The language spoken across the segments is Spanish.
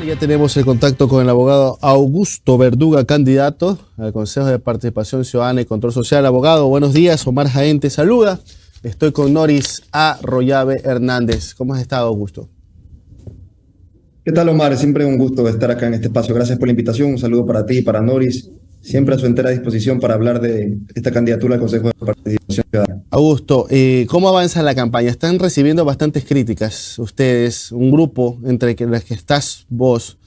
Ya tenemos el contacto con el abogado Augusto Verduga, candidato al Consejo de Participación Ciudadana y Control Social. Abogado, buenos días. Omar Jaén te saluda. Estoy con Noris Arroyave Hernández. ¿Cómo has estado, Augusto? ¿Qué tal, Omar? Siempre un gusto estar acá en este espacio. Gracias por la invitación. Un saludo para ti y para Noris. Siempre a su entera disposición para hablar de esta candidatura al Consejo de Participación Ciudadana. Augusto, ¿cómo avanza la campaña? Están recibiendo bastantes críticas ustedes, un grupo entre los que estás vos,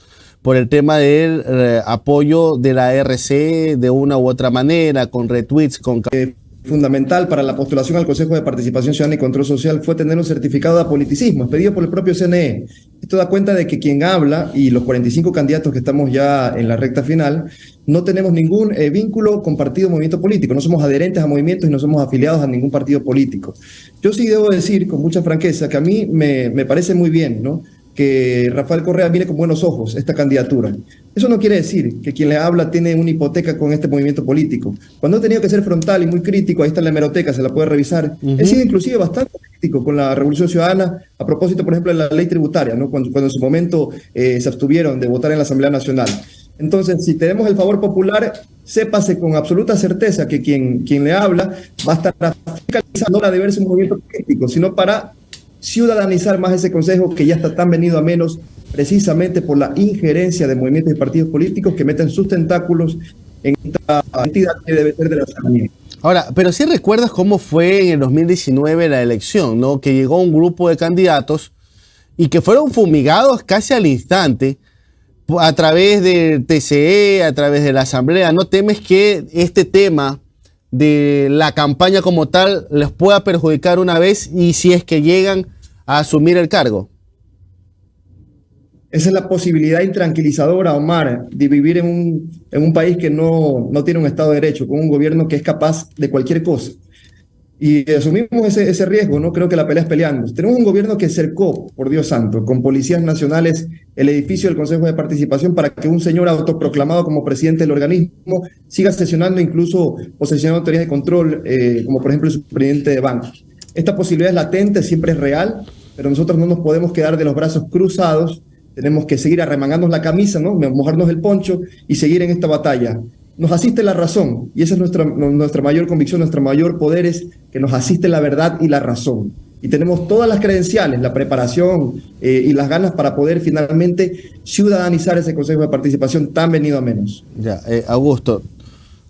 por el tema del apoyo de la RC de una u otra manera, con retweets, con... Fundamental para la postulación al Consejo de Participación Ciudadana y Control Social fue tener un certificado de apoliticismo, expedido por el propio CNE. Esto da cuenta de que quien habla y los 45 candidatos que estamos ya en la recta final, no tenemos ningún vínculo con partido o movimiento político, no somos adherentes a movimientos y no somos afiliados a ningún partido político. Yo sí debo decir con mucha franqueza que a mí me parece muy bien, ¿no?, que Rafael Correa mire con buenos ojos esta candidatura. Eso no quiere decir que quien le habla tiene una hipoteca con este movimiento político. Cuando he tenido que ser frontal y muy crítico, ahí está en la hemeroteca, se la puede revisar, he sido inclusive bastante crítico con la Revolución Ciudadana, a propósito, por ejemplo, de la ley tributaria, ¿no?, cuando en su momento se abstuvieron de votar en la Asamblea Nacional. Entonces, si tenemos el favor popular, sépase con absoluta certeza que quien le habla va a estar fiscalizando la de verse un movimiento político, sino para ciudadanizar más ese consejo que ya está tan venido a menos precisamente por la injerencia de movimientos y partidos políticos que meten sus tentáculos en esta entidad que debe ser de la ciudadanía. Ahora, pero si recuerdas cómo fue en el 2019 la elección, ¿no?, que llegó un grupo de candidatos y que fueron fumigados casi al instante a través del TCE, a través de la Asamblea. ¿No temes que este tema de la campaña como tal les pueda perjudicar una vez y si es que llegan a asumir el cargo? Esa es la posibilidad intranquilizadora, Omar, de vivir en un país que no tiene un Estado de Derecho, con un gobierno que es capaz de cualquier cosa. Y asumimos ese riesgo, ¿no? Creo que la pelea es peleando. Tenemos un gobierno que cercó, por Dios santo, con policías nacionales, el edificio del Consejo de Participación para que un señor autoproclamado como presidente del organismo siga sesionando, incluso posesionando autoridades de control, como por ejemplo el superintendente de bancos. Esta posibilidad es latente, siempre es real, pero nosotros no nos podemos quedar de los brazos cruzados. Tenemos que seguir arremangándonos la camisa, ¿no?, mojarnos el poncho y seguir en esta batalla. Nos asiste la razón, y esa es nuestra mayor convicción, nuestro mayor poder es que nos asiste la verdad y la razón. Y tenemos todas las credenciales, la preparación y las ganas para poder finalmente ciudadanizar ese Consejo de Participación tan venido a menos. Ya, Augusto,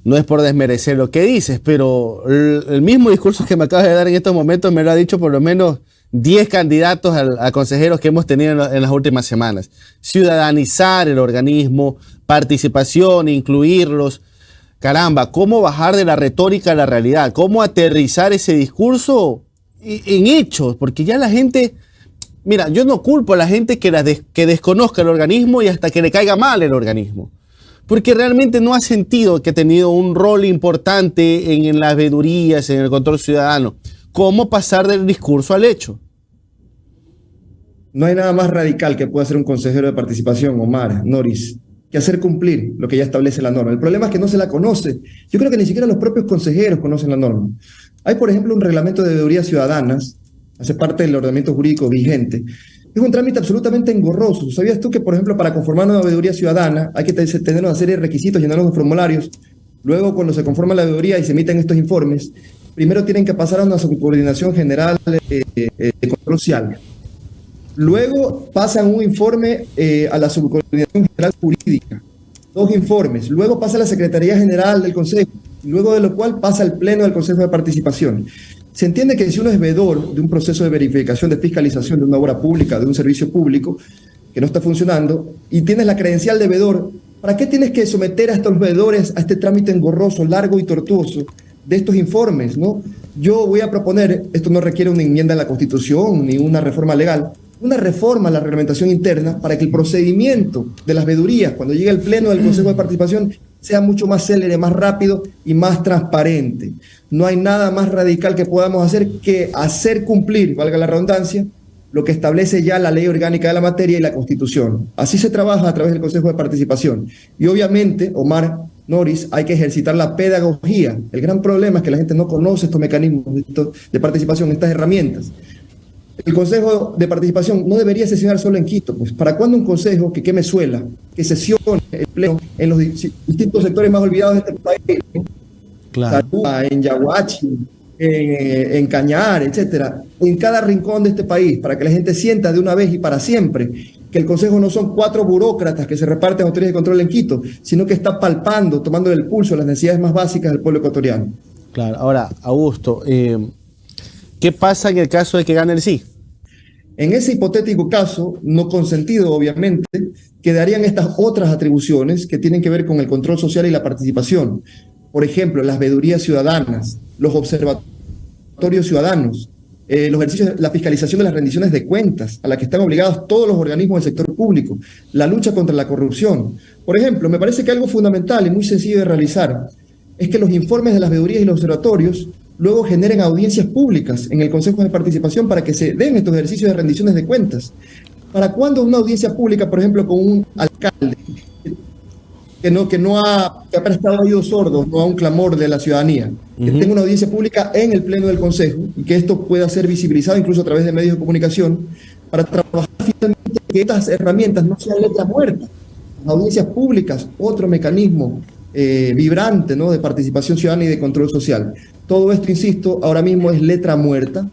no es por desmerecer lo que dices, pero el mismo discurso que me acabas de dar en estos momentos me lo ha dicho por lo menos 10 candidatos a consejeros que hemos tenido en las últimas semanas. Ciudadanizar el organismo, participación, incluirlos. Caramba, ¿cómo bajar de la retórica a la realidad? ¿Cómo aterrizar ese discurso en hechos? Porque ya la gente... Mira, yo no culpo a la gente que desconozca el organismo y hasta que le caiga mal el organismo. Porque realmente no ha sentido que ha tenido un rol importante en las veedurías, en el control ciudadano. ¿Cómo pasar del discurso al hecho? No hay nada más radical que pueda hacer un consejero de participación, Omar, Noris, que hacer cumplir lo que ya establece la norma. El problema es que no se la conoce. Yo creo que ni siquiera los propios consejeros conocen la norma. Hay, por ejemplo, un reglamento de veedurías ciudadanas, hace parte del ordenamiento jurídico vigente. Es un trámite absolutamente engorroso. ¿Sabías tú que, por ejemplo, para conformar una veeduría ciudadana hay que tener una serie de requisitos, llenarlos de formularios? Luego, cuando se conforma la veeduría y se emiten estos informes, primero tienen que pasar a una subcoordinación general de control social. Luego pasan un informe a la subcoordinación general jurídica, 2 informes. Luego pasa a la Secretaría General del Consejo, luego de lo cual pasa al Pleno del Consejo de Participación. Se entiende que si uno es veedor de un proceso de verificación, de fiscalización de una obra pública, de un servicio público que no está funcionando, y tienes la credencial de veedor, ¿para qué tienes que someter a estos veedores a este trámite engorroso, largo y tortuoso de estos informes, ¿no? Yo voy a proponer, esto no requiere una enmienda a la Constitución ni una reforma legal, una reforma a la reglamentación interna para que el procedimiento de las veedurías, cuando llegue al Pleno del Consejo de Participación, sea mucho más célere, más rápido y más transparente. No hay nada más radical que podamos hacer que hacer cumplir, valga la redundancia, lo que establece ya la ley orgánica de la materia y la Constitución. Así se trabaja a través del Consejo de Participación. Y obviamente, Omar, Noris, hay que ejercitar la pedagogía. El gran problema es que la gente no conoce estos mecanismos de participación, estas herramientas. El Consejo de Participación no debería sesionar solo en Quito. Pues, ¿para cuándo un consejo que queme suela, que sesione el pleno en los distintos sectores más olvidados de este país? Claro. Taruá, en Yaguachi, en Cañar, etcétera, en cada rincón de este país, para que la gente sienta de una vez y para siempre que el Consejo no son 4 burócratas que se reparten autoridades de control en Quito, sino que está palpando, tomando el pulso las necesidades más básicas del pueblo ecuatoriano. Claro. Ahora, Augusto, ¿qué pasa en el caso de que gane el sí? En ese hipotético caso, no consentido obviamente, quedarían estas otras atribuciones que tienen que ver con el control social y la participación. Por ejemplo, las veedurías ciudadanas, los observatorios ciudadanos, los ejercicios, la fiscalización de las rendiciones de cuentas a la que están obligados todos los organismos del sector público, la lucha contra la corrupción. Por ejemplo, me parece que algo fundamental y muy sencillo de realizar es que los informes de las veedurías y los observatorios luego generen audiencias públicas en el Consejo de Participación para que se den estos ejercicios de rendiciones de cuentas. ¿Para cuándo una audiencia pública, por ejemplo, con un alcalde que ha prestado oídos sordos, no a un clamor de la ciudadanía, que tenga una audiencia pública en el Pleno del Consejo y que esto pueda ser visibilizado incluso a través de medios de comunicación para trabajar finalmente que estas herramientas no sean letra muerta? Las audiencias públicas, otro mecanismo vibrante, ¿no?, de participación ciudadana y de control social. Todo esto, insisto, ahora mismo es letra muerta.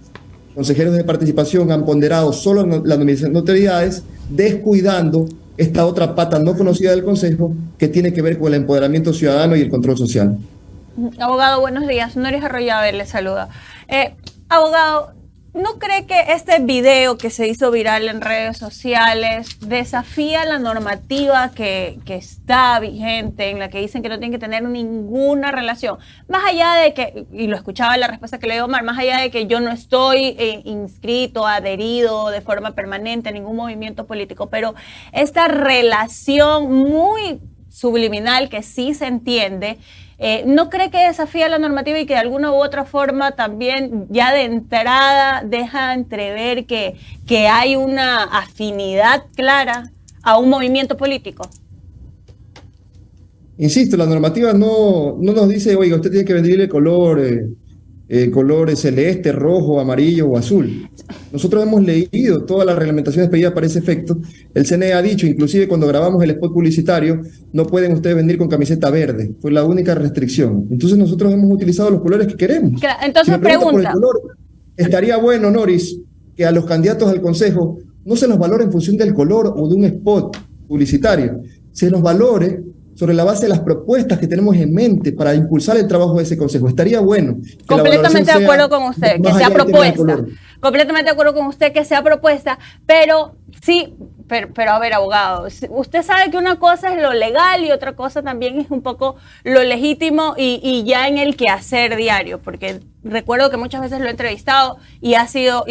Consejeros de participación han ponderado solo la nominación de autoridades, descuidando esta otra pata no conocida del Consejo que tiene que ver con el empoderamiento ciudadano y el control social. Abogado, buenos días. Noris Arroyave le saluda. Abogado, ¿no cree que este video que se hizo viral en redes sociales desafía la normativa que está vigente, en la que dicen que no tienen que tener ninguna relación? Más allá de que, y lo escuchaba en la respuesta que le dio Omar, más allá de que yo no estoy inscrito, adherido de forma permanente a ningún movimiento político, pero esta relación muy subliminal que sí se entiende, ¿no cree que desafía la normativa y que de alguna u otra forma también ya de entrada deja entrever que hay una afinidad clara a un movimiento político? Insisto, la normativa no nos dice, oiga, usted tiene que venderle colores celeste, rojo, amarillo o azul. Nosotros hemos leído todas las reglamentaciones pedidas para ese efecto. El CNE ha dicho, inclusive cuando grabamos el spot publicitario, no pueden ustedes venir con camiseta verde. Fue la única restricción. Entonces nosotros hemos utilizado los colores que queremos. Entonces, si me pregunta por el color, estaría bueno, Noris, que a los candidatos al Consejo no se nos valore en función del color o de un spot publicitario. Se nos valore sobre la base de las propuestas que tenemos en mente para impulsar el trabajo de ese consejo. Estaría bueno. Completamente de acuerdo con usted, que sea propuesta. Completamente de acuerdo con usted que sea propuesta, pero sí, pero a ver, abogado, usted sabe que una cosa es lo legal y otra cosa también es un poco lo legítimo y ya en el quehacer diario, porque recuerdo que muchas veces lo he entrevistado y ha sido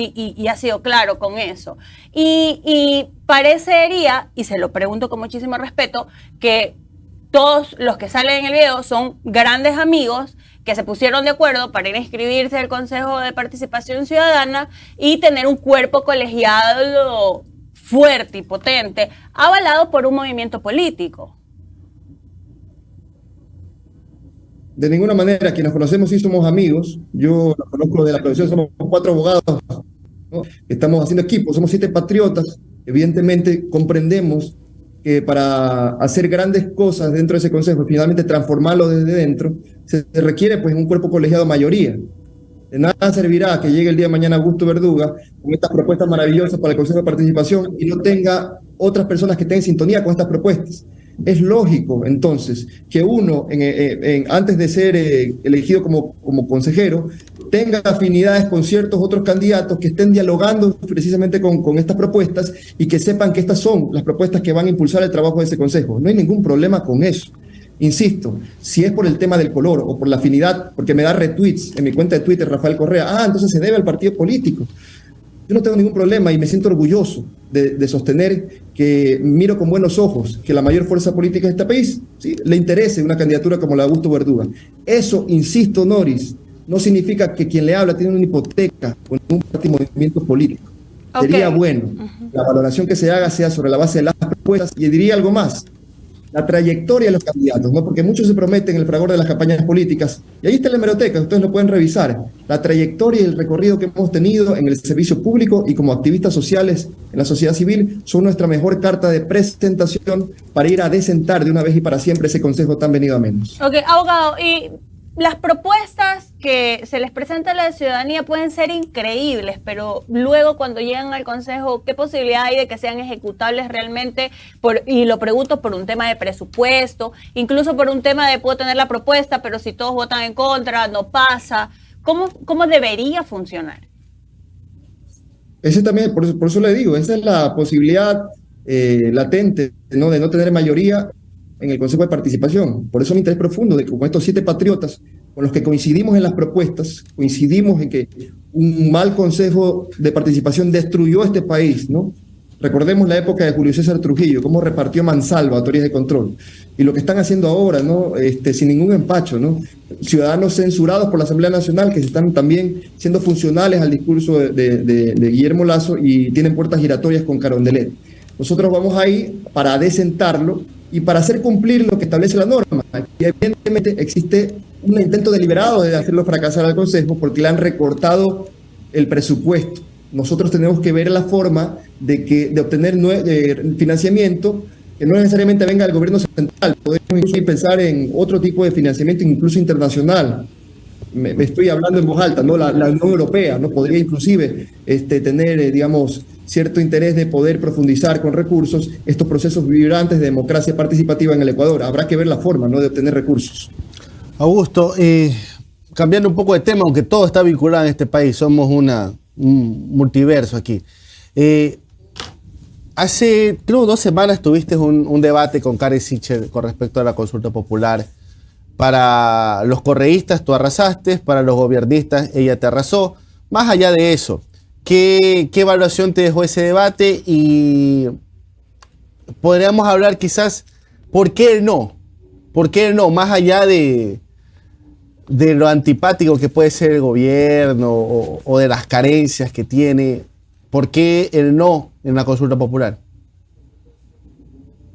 claro con eso. Y parecería, y se lo pregunto con muchísimo respeto, que todos los que salen en el video son grandes amigos que se pusieron de acuerdo para ir a inscribirse al Consejo de Participación Ciudadana y tener un cuerpo colegiado fuerte y potente, avalado por un movimiento político. De ninguna manera, quienes nos conocemos sí somos amigos. Yo los conozco de la profesión, somos 4 abogados, ¿no? Estamos haciendo equipo, somos 7 patriotas. Evidentemente comprendemos que para hacer grandes cosas dentro de ese consejo y finalmente transformarlo desde dentro, se requiere pues un cuerpo colegiado mayoría. De nada servirá que llegue el día de mañana Augusto Verduga con estas propuestas maravillosas para el Consejo de Participación y no tenga otras personas que estén en sintonía con estas propuestas. Es lógico, entonces, que uno, antes de ser elegido como consejero, tenga afinidades con ciertos otros candidatos que estén dialogando precisamente con estas propuestas y que sepan que estas son las propuestas que van a impulsar el trabajo de ese consejo. No hay ningún problema con eso. Insisto, si es por el tema del color o por la afinidad, porque me da retweets en mi cuenta de Twitter, Rafael Correa, entonces se debe al partido político. Yo no tengo ningún problema y me siento orgulloso de sostener que miro con buenos ojos que la mayor fuerza política de este país, ¿sí?, le interese una candidatura como la de Augusto Verduga. Eso, insisto, Noris, no significa que quien le habla tiene una hipoteca con un movimiento político. Okay. Sería bueno la valoración que se haga sea sobre la base de las propuestas y diría algo más. la trayectoria de los candidatos, ¿no? Porque muchos se prometen en el fragor de las campañas políticas, y ahí está la hemeroteca, ustedes lo pueden revisar, la trayectoria y el recorrido que hemos tenido en el servicio público y como activistas sociales en la sociedad civil son nuestra mejor carta de presentación para ir a desentar de una vez y para siempre ese consejo tan venido a menos. Ok, abogado, y las propuestas que se les presenta a la ciudadanía pueden ser increíbles, pero luego cuando llegan al Consejo, ¿qué posibilidad hay de que sean ejecutables realmente? Y lo pregunto por un tema de presupuesto, incluso por un tema de puedo tener la propuesta, pero si todos votan en contra, no pasa. ¿Cómo debería funcionar? Ese también, por eso le digo, esa es la posibilidad latente, ¿no? De no tener mayoría en el Consejo de Participación. Por eso mi interés profundo de que con estos 7 patriotas, con los que coincidimos en las propuestas, coincidimos en que un mal Consejo de Participación destruyó este país, ¿no? Recordemos la época de Julio César Trujillo, cómo repartió mansalva autoridades de control. Y lo que están haciendo ahora, ¿no? Sin ningún empacho, ¿no? Ciudadanos censurados por la Asamblea Nacional que están también siendo funcionales al discurso de Guillermo Lasso y tienen puertas giratorias con Carondelet. Nosotros vamos ahí para desentarlo y para hacer cumplir lo que establece la norma. Y evidentemente existe un intento deliberado de hacerlo fracasar al Consejo porque le han recortado el presupuesto. Nosotros tenemos que ver la forma de obtener financiamiento que no necesariamente venga del gobierno central. Podemos incluso pensar en otro tipo de financiamiento, incluso internacional. Me estoy hablando en voz alta, ¿no? La Unión Europea, ¿no? Podría inclusive tener, digamos, cierto interés de poder profundizar con recursos estos procesos vibrantes de democracia participativa en el Ecuador. Habrá que ver la forma, ¿no? De obtener recursos. Augusto, cambiando un poco de tema, aunque todo está vinculado en este país, somos un multiverso aquí. Hace, creo, 2 semanas tuviste un debate con Karen Sicher con respecto a la consulta popular. Para los correístas tú arrasaste, para los gobiernistas ella te arrasó. Más allá de eso, ¿qué evaluación te dejó ese debate? Y podríamos hablar quizás, ¿por qué no? ¿Por qué no? Más allá de lo antipático que puede ser el gobierno o de las carencias que tiene, ¿por qué el no en la consulta popular?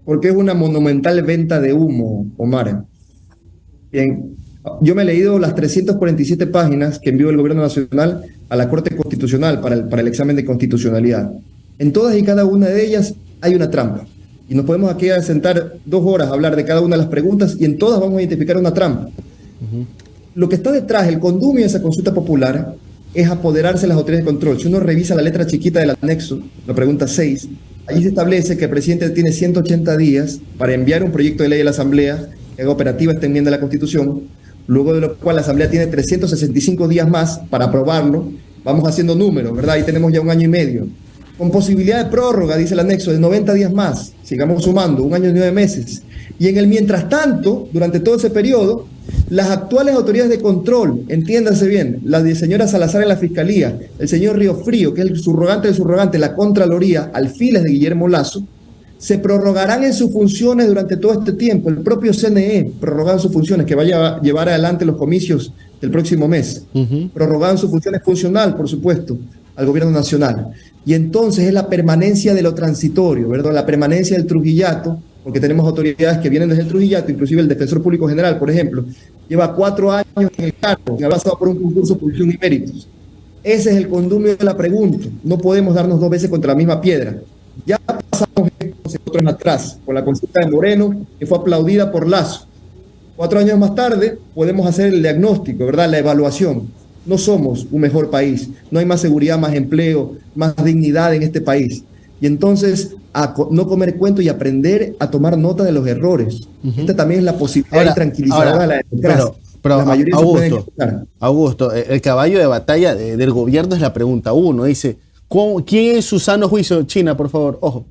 Porque es una monumental venta de humo, Omar. Bien, yo me he leído las 347 páginas que envió el Gobierno Nacional a la Corte Constitucional para el examen de constitucionalidad. En todas y cada una de ellas hay una trampa. Y nos podemos aquí sentar 2 horas a hablar de cada una de las preguntas y en todas vamos a identificar una trampa. Lo que está detrás, el condumio de esa consulta popular, es apoderarse de las autoridades de control. Si uno revisa la letra chiquita del anexo, la pregunta 6, allí se establece que el presidente tiene 180 días para enviar un proyecto de ley a la Asamblea que haga operativa esta enmienda a la Constitución, luego de lo cual la Asamblea tiene 365 días más para aprobarlo. Vamos haciendo números, ¿verdad? Ahí tenemos ya 1 año y medio. Con posibilidad de prórroga, dice el anexo, de 90 días más. Sigamos sumando, 1 año y 9 meses. Y en el mientras tanto, durante todo ese periodo, las actuales autoridades de control, entiéndase bien, la de señora Salazar en la Fiscalía, el señor Río Frío, que es el subrogante del subrogante, la Contraloría, alfiles de Guillermo Lasso, se prorrogarán en sus funciones durante todo este tiempo. El propio CNE prorrogará sus funciones, que vaya a llevar adelante los comicios del próximo mes. Prorrogarán sus funciones funcional, por supuesto, al gobierno nacional. Y entonces es la permanencia de lo transitorio, ¿verdad? La permanencia del trujillato, porque tenemos autoridades que vienen desde el trujillato, inclusive el Defensor Público General, por ejemplo, lleva 4 años en el cargo, y ha pasado por un concurso de posición y méritos. Ese es el condumio de la pregunta. No podemos darnos 2 veces contra la misma piedra. Ya pasamos otros atrás, con la consulta de Moreno, que fue aplaudida por Lasso. 4 años más tarde podemos hacer el diagnóstico, ¿verdad? La evaluación. No somos un mejor país, no hay más seguridad, más empleo, más dignidad en este país. Y entonces, no comer cuento y aprender a tomar nota de los errores. Esta también es la posibilidad tranquilizadora de la democracia. Pero la mayoría Augusto, el caballo de batalla del gobierno es la pregunta 1. Dice, ¿quién en su sano juicio, China, por favor, ojo,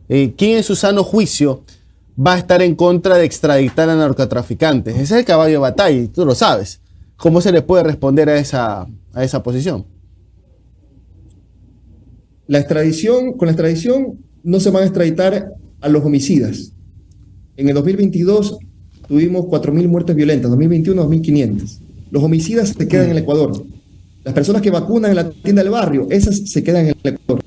quién en su sano juicio va a estar en contra de extraditar a narcotraficantes? Ese es el caballo de batalla, y tú lo sabes. ¿Cómo se le puede responder a esa posición? Con la extradición no se van a extraditar a los homicidas. En el 2022 tuvimos 4.000 muertes violentas, 2021 2.500. Los homicidas se quedan en el Ecuador. Las personas que vacunan en la tienda del barrio, esas se quedan en el Ecuador.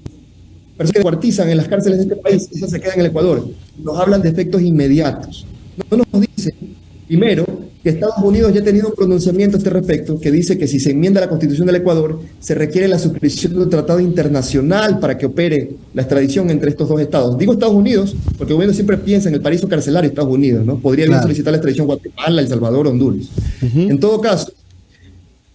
Personas que cuartizan en las cárceles de este país, esas se quedan en el Ecuador. nos hablan de efectos inmediatos. No nos dicen, primero, que Estados Unidos ya ha tenido un pronunciamiento a este respecto que dice que si se enmienda la Constitución del Ecuador, se requiere la suscripción de un tratado internacional para que opere la extradición entre estos dos estados. Digo Estados Unidos porque el gobierno siempre piensa en el paraíso carcelario de Estados Unidos, ¿no? Podría bien solicitar la extradición a Guatemala, El Salvador, Honduras. En todo caso,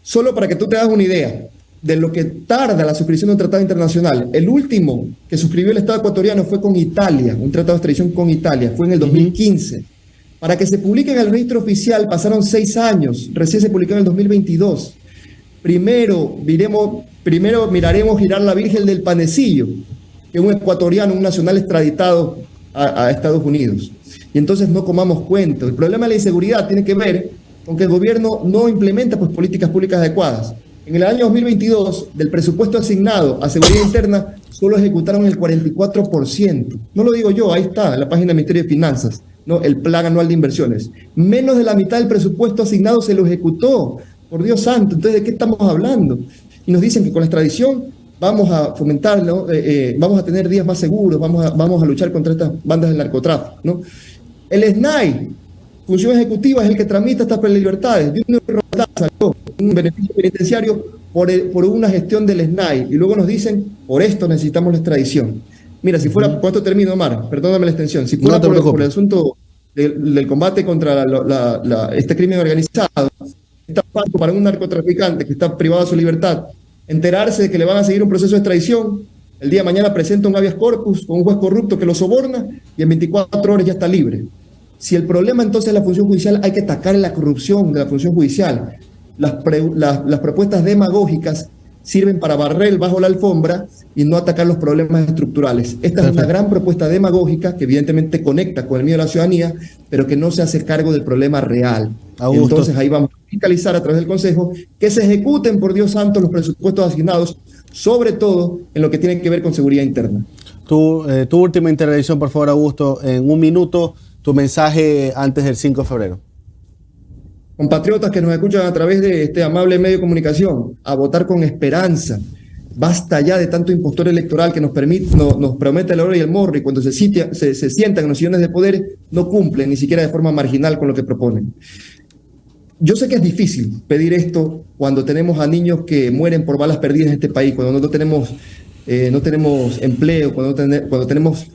solo para que tú te hagas una idea de lo que tarda la suscripción de un tratado internacional, el último que suscribió el Estado ecuatoriano fue con Italia, un tratado de extradición con Italia, fue en el 2015. Para que se publique en el registro oficial pasaron 6 años, recién se publicó en el 2022. Primero miraremos girar la Virgen del Panecillo, que es un ecuatoriano, un nacional extraditado a Estados Unidos. Y entonces no comamos cuento. El problema de la inseguridad tiene que ver con que el gobierno no implementa pues, políticas públicas adecuadas. En el año 2022, del presupuesto asignado a seguridad interna, solo ejecutaron el 44%. No lo digo yo, ahí está, en la página del Ministerio de Finanzas, ¿no? El plan anual de inversiones. Menos de la mitad del presupuesto asignado se lo ejecutó. Por Dios santo, entonces, ¿de qué estamos hablando? Y nos dicen que con la extradición vamos a fomentarlo, vamos a tener días más seguros, vamos a luchar contra estas bandas del narcotráfico, ¿no? El SNAI, función ejecutiva, es el que tramita estas prelibertades. Un beneficio penitenciario por una gestión del SNAI. Y luego nos dicen, por esto necesitamos la extradición. Mira, si fuera, ¿cuánto termino, Omar? Perdóname la extensión. Si fuera por el asunto del combate contra este crimen organizado, está fácil para un narcotraficante que está privado de su libertad enterarse de que le van a seguir un proceso de extradición. El día de mañana presenta un habeas corpus con un juez corrupto que lo soborna y en 24 horas ya está libre. Si el problema entonces es la función judicial, hay que atacar la corrupción de la función judicial. Las propuestas demagógicas sirven para barrer bajo la alfombra y no atacar los problemas estructurales. Esta es una gran propuesta demagógica que evidentemente conecta con el miedo de la ciudadanía, pero que no se hace cargo del problema real. Entonces ahí vamos a fiscalizar a través del Consejo que se ejecuten, por Dios santo, los presupuestos asignados, sobre todo en lo que tiene que ver con seguridad interna. Tu última intervención, por favor, Augusto, en 1 minuto, tu mensaje antes del 5 de febrero. Compatriotas que nos escuchan a través de este amable medio de comunicación, a votar con esperanza. Basta ya de tanto impostor electoral que nos promete el oro y el morro, y cuando se sientan en los sillones de poder no cumplen ni siquiera de forma marginal con lo que proponen. Yo sé que es difícil pedir esto cuando tenemos a niños que mueren por balas perdidas en este país, cuando no tenemos empleo, cuando tenemos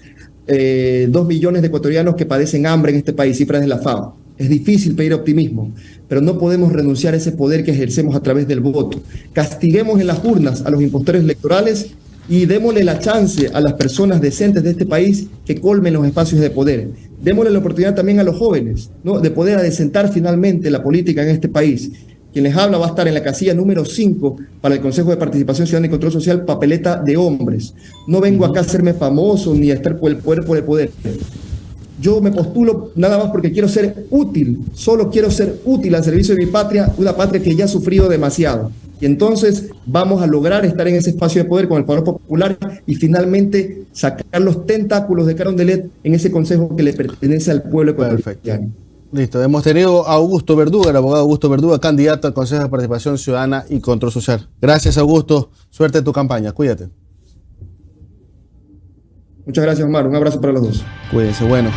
2 millones de ecuatorianos que padecen hambre en este país, cifras de la FAO. Es difícil pedir optimismo, pero no podemos renunciar a ese poder que ejercemos a través del voto. Castiguemos en las urnas a los impostores electorales y démosle la chance a las personas decentes de este país que colmen los espacios de poder. Démosle la oportunidad también a los jóvenes, ¿no?, de poder adecentar finalmente la política en este país. Quien les habla va a estar en la casilla número 5 para el Consejo de Participación Ciudadana y Control Social, papeleta de hombres. No vengo acá a hacerme famoso ni a estar por el poder. Yo me postulo nada más porque quiero ser útil, solo quiero ser útil al servicio de mi patria, una patria que ya ha sufrido demasiado. Y entonces vamos a lograr estar en ese espacio de poder con el favor popular y finalmente sacar los tentáculos de Carondelet en ese consejo que le pertenece al pueblo ecuatoriano. Perfecto. Listo, hemos tenido a Augusto Verduga, el abogado Augusto Verduga, candidato al Consejo de Participación Ciudadana y Control Social. Gracias, Augusto. Suerte en tu campaña. Cuídate. Muchas gracias, Omar. Un abrazo para los dos. Cuídense. Bueno.